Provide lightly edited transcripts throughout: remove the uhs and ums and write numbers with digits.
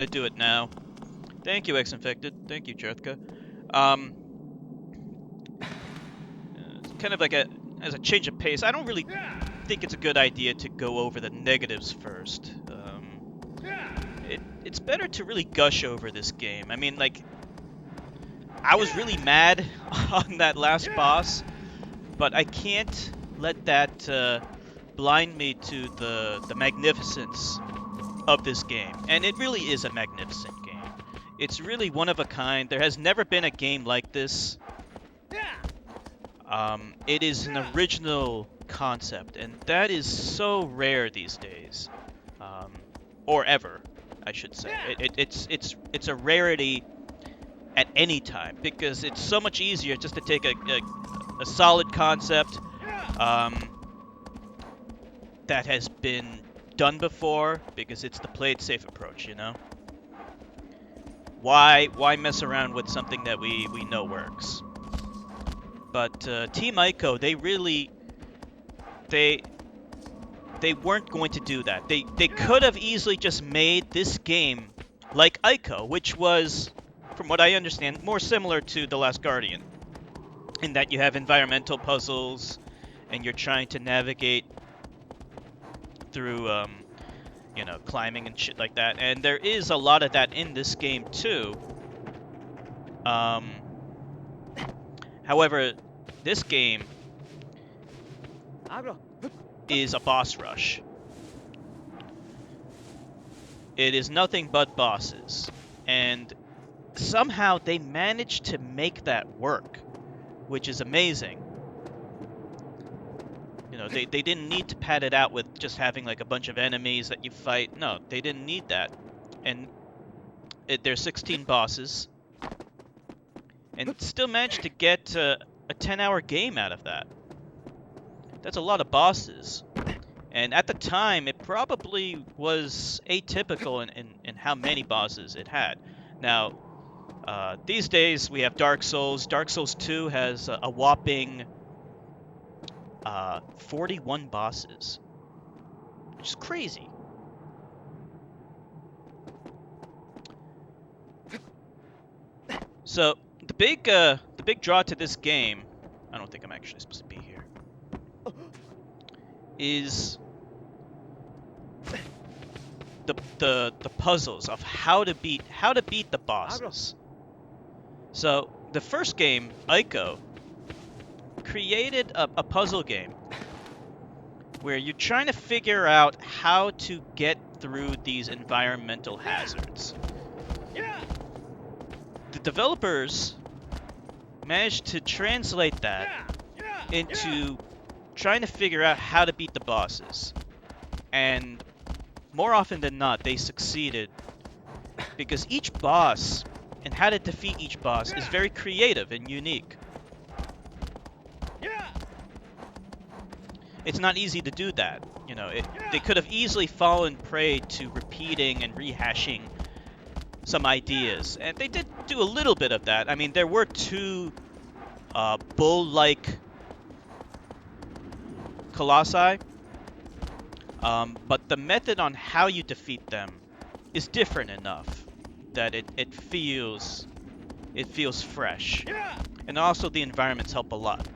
to do it now. Thank you, X-Infected. Thank you, Jerthka. Kind of like as a change of pace, I don't really think it's a good idea to go over the negatives first. It's better to really gush over this game. I mean, like, I was really mad on that last boss, but I can't let that blind me to the magnificence of this game. And it really is a magnificent game. It's really one of a kind. There has never been a game like this. It is an original concept, and that is so rare these days, or ever, I should say. It's a rarity at any time because it's so much easier just to take a solid concept that has been done before, because it's the play it safe approach, you know? Why mess around with something that we know works? But Team Ico, they weren't going to do that. They could have easily just made this game like Ico, which was, from what I understand, more similar to The Last Guardian, in that you have environmental puzzles and you're trying to navigate through you know, climbing and shit like that. And there is a lot of that in this game too. However, this game is a boss rush. It is nothing but bosses. And somehow they managed to make that work, which is amazing. You know, they didn't need to pad it out with just having like a bunch of enemies that you fight. No, they didn't need that. And there's 16 bosses. And still managed to get a 10-hour game out of that. That's a lot of bosses. And at the time, it probably was atypical in how many bosses it had. Now, these days, we have Dark Souls. Dark Souls 2 has a whopping 41 bosses, which is crazy. So, the big draw to this game, I don't think I'm actually supposed to be here, is the puzzles of how to beat the bosses. So the first game, Ico, created a puzzle game where you're trying to figure out how to get through these environmental hazards. The developers managed to translate that into trying to figure out how to beat the bosses. And more often than not, they succeeded, because each boss and how to defeat each boss is very creative and unique. It's not easy to do that. You know, they could have easily fallen prey to repeating and rehashing some ideas, and they did do a little bit of that. I mean, there were two bull-like Colossi, but the method on how you defeat them is different enough that it feels fresh. And also the environments help a lot.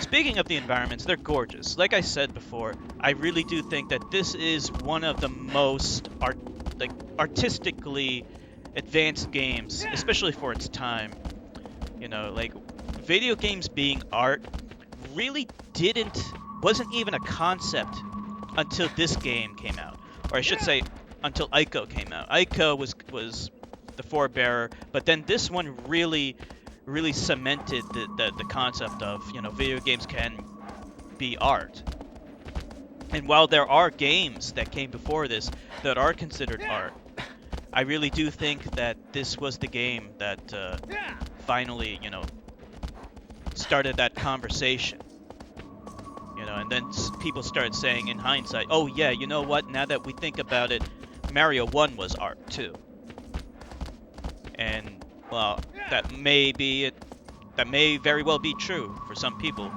Speaking of the environments, they're gorgeous. Like I said before, I really do think that this is one of the most artistically advanced games, especially for its time. You know, like, video games being art really wasn't even a concept until this game came out. Or I should say, until Ico came out. Ico was the forebearer, but then this one really cemented the concept of, you know, video games can be art. And while there are games that came before this that are considered art, I really do think that this was the game that finally, you know, started that conversation. You know, and then people started saying in hindsight, oh yeah, you know what, now that we think about it, Mario 1 was art too. And, well, that may very well be true for some people.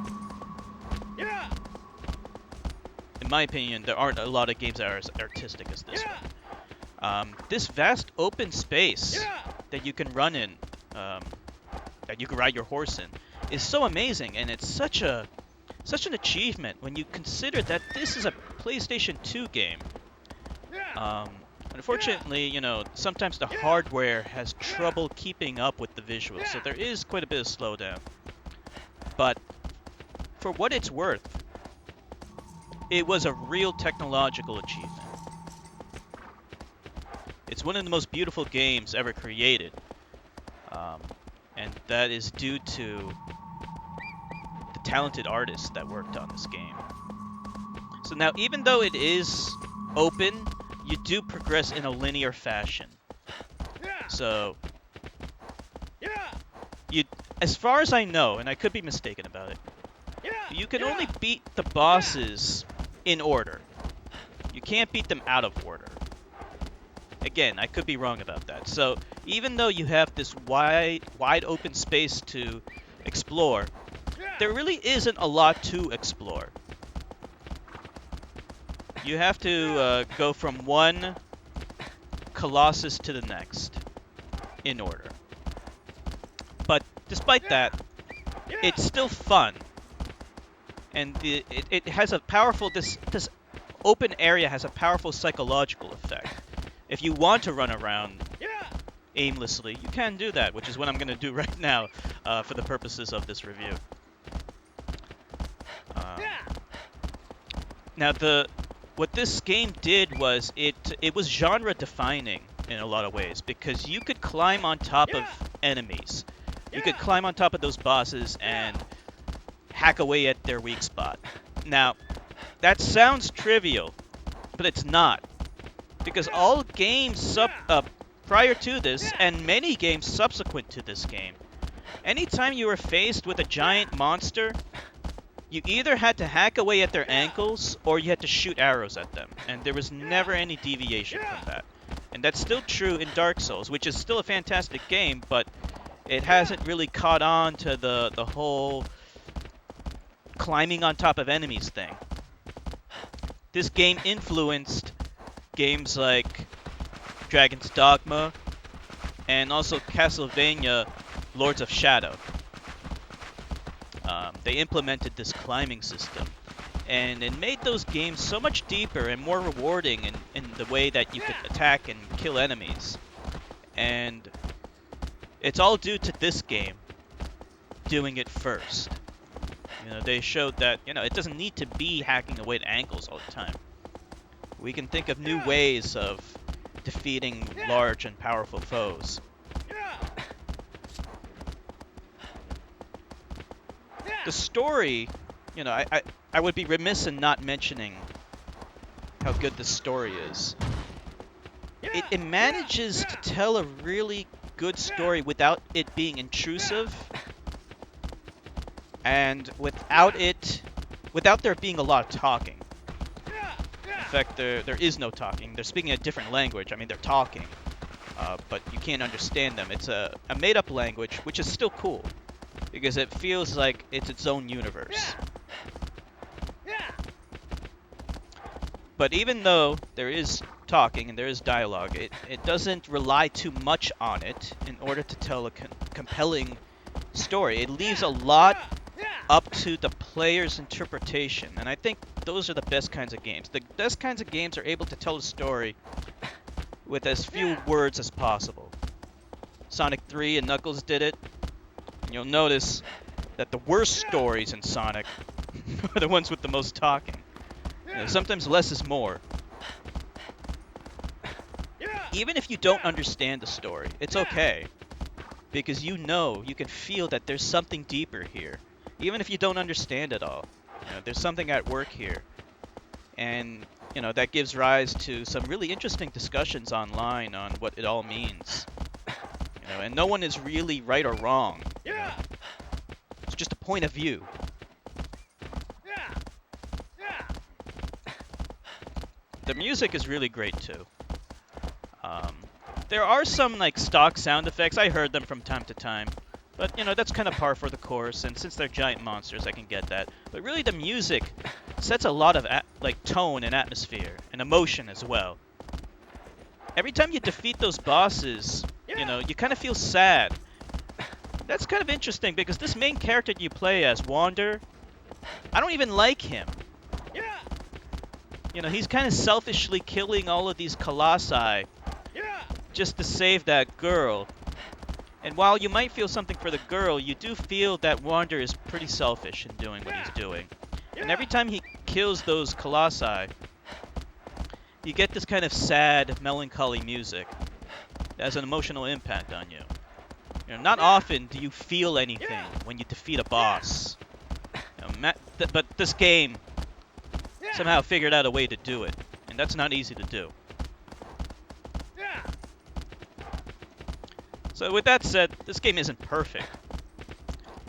In my opinion, there aren't a lot of games that are as artistic as this one. This vast open space that you can run in, that you can ride your horse in, is so amazing, and it's such an achievement when you consider that this is a PlayStation 2 game. Unfortunately, you know, sometimes the hardware has trouble keeping up with the visuals, so there is quite a bit of slowdown. But for what it's worth, it was a real technological achievement. It's one of the most beautiful games ever created, and that is due to the talented artists that worked on this game. So now, even though it is open, you do progress in a linear fashion. So, as far as I know, and I could be mistaken about it, you can only beat the bosses in order. You can't beat them out of order. Again, I could be wrong about that. So, even though you have this wide open space to explore, there really isn't a lot to explore. You have to go from one Colossus to the next in order. But despite that, it's still fun. And it has a powerful... This open area has a powerful psychological effect. If you want to run around aimlessly, you can do that, which is what I'm going to do right now for the purposes of this review. Now, what this game did was it was genre defining in a lot of ways, because you could climb on top of enemies. You could climb on top of those bosses and hack away at their weak spot. Now, that sounds trivial, but it's not, because all games prior to this, and many games subsequent to this game, anytime you were faced with a giant monster, you either had to hack away at their ankles, or you had to shoot arrows at them, and there was never any deviation from that. And that's still true in Dark Souls, which is still a fantastic game, but it hasn't really caught on to the whole climbing on top of enemies thing. This game influenced games like Dragon's Dogma, and also Castlevania Lords of Shadow. They implemented this climbing system, and it made those games so much deeper and more rewarding in the way that you could attack and kill enemies. And it's all due to this game doing it first. You know, they showed that, you know, it doesn't need to be hacking away at ankles all the time. We can think of new ways of defeating large and powerful foes. The story, you know, I would be remiss in not mentioning how good the story is. It manages to tell a really good story without it being intrusive, and without there being a lot of talking. In fact, there is no talking. They're speaking a different language. I mean, they're talking, but you can't understand them. It's a made-up language, which is still cool, because it feels like it's its own universe. But even though there is talking and there is dialogue, it doesn't rely too much on it in order to tell a compelling story. It leaves a lot up to the player's interpretation, and I think those are the best kinds of games. The best kinds of games are able to tell a story with as few words as possible. Sonic 3 and Knuckles did it, and you'll notice that the worst stories in Sonic are the ones with the most talking. You know, sometimes less is more. Even if you don't understand the story, it's okay, because you know, you can feel that there's something deeper here. Even if you don't understand it all, you know, there's something at work here. And, you know, that gives rise to some really interesting discussions online on what it all means. You know, and no one is really right or wrong. You know? It's just a point of view. The music is really great too. There are some like stock sound effects. I heard them from time to time, but you know, that's kind of par for the course. And since they're giant monsters, I can get that. But really, the music sets a lot of like tone and atmosphere and emotion as well. every time you defeat those bosses, you know, you kind of feel sad. That's kind of interesting because this main character you play as, Wander, I don't even like him. You know, he's kind of selfishly killing all of these Colossi just to save that girl. And while you might feel something for the girl, you do feel that Wander is pretty selfish in doing what he's doing. And every time he kills those Colossi, you get this kind of sad, melancholy music that has an emotional impact on you. You know, not often do you feel anything when you defeat a boss. You know, but this game somehow figured out a way to do it, and that's not easy to do. So with that said, this game isn't perfect.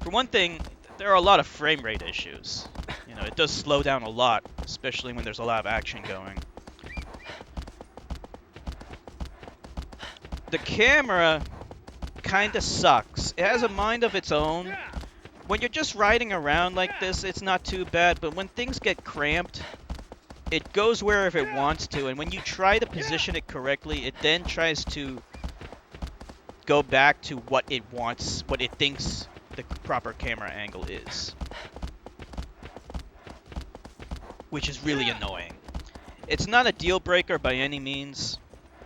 For one thing, there are a lot of frame rate issues. You know, it does slow down a lot, especially when there's a lot of action going. The camera kind of sucks. It has a mind of its own. When you're just riding around like this, it's not too bad, but when things get cramped, it goes wherever it wants to, and when you try to position it correctly, it then tries to go back to what it wants, what it thinks the proper camera angle is. Which is really annoying. It's not a deal breaker by any means,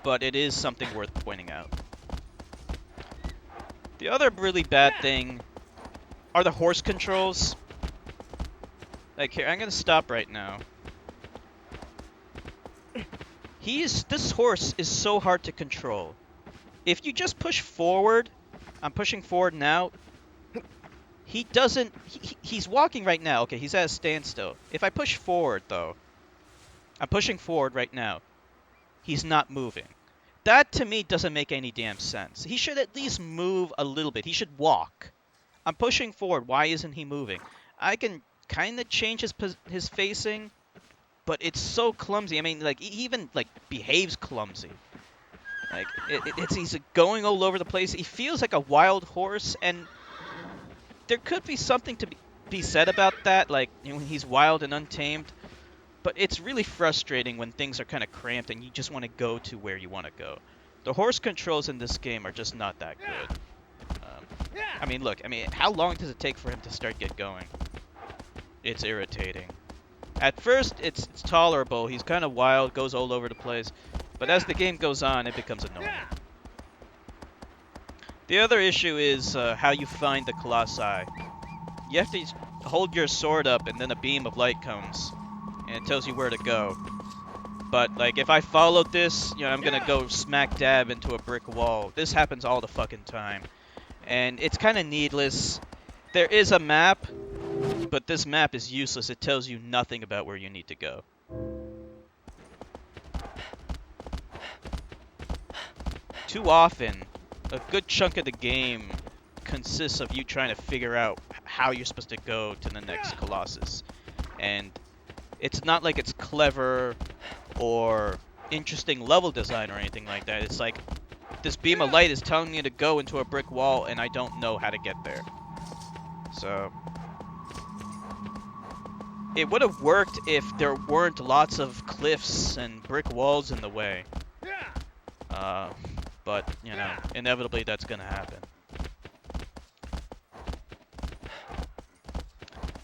but it is something worth pointing out. The other really bad thing are the horse controls. Like here, I'm gonna stop right now. This horse is so hard to control. If you just push forward, I'm pushing forward now, he doesn't, he's walking right now. Okay, he's at a standstill. If I push forward though, I'm pushing forward right now, he's not moving. That to me doesn't make any damn sense. He should at least move a little bit. He should walk. I'm pushing forward, why isn't he moving? I can kind of change his facing, but it's so clumsy. I mean, like, he even, like, behaves clumsy. Like, he's going all over the place. He feels like a wild horse, and there could be something to be said about that, like, you know, he's wild and untamed. But it's really frustrating when things are kind of cramped and you just want to go to where you want to go. The horse controls in this game are just not that good. I mean, look, how long does it take for him to start get going? It's irritating. At first, it's tolerable. He's kind of wild, goes all over the place. But as the game goes on, it becomes annoying. The other issue is how you find the Colossi. You have to hold your sword up and then a beam of light comes. And it tells you where to go. But, like, if I followed this, you know, I'm gonna go smack dab into a brick wall. This happens all the fucking time. And it's kind of needless. There is a map, but this map is useless. It tells you nothing about where you need to go. Too often, a good chunk of the game consists of you trying to figure out how you're supposed to go to the next Colossus. And it's not like it's clever or interesting level design or anything like that. It's like, this beam of light is telling me to go into a brick wall and I don't know how to get there. So it would have worked if there weren't lots of cliffs and brick walls in the way. But, you know, inevitably that's gonna happen.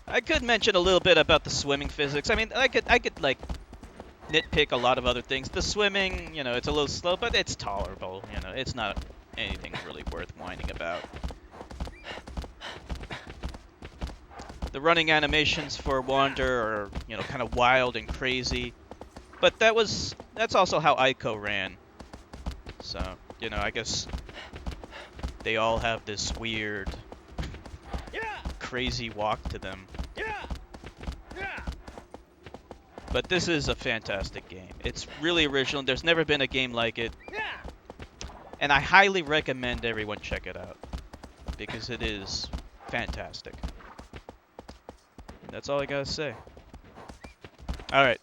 I could mention a little bit about the swimming physics. I mean, I could like nitpick a lot of other things. The swimming, you know, it's a little slow, but it's tolerable. You know, it's not anything really worth whining about. The running animations for Wander are, you know, kind of wild and crazy. But that's also how Ico ran. So, you know, I guess they all have this weird, crazy walk to them. But this is a fantastic game. It's really original. There's never been a game like it. And I highly recommend everyone check it out. Because it is fantastic. That's all I gotta say. Alright.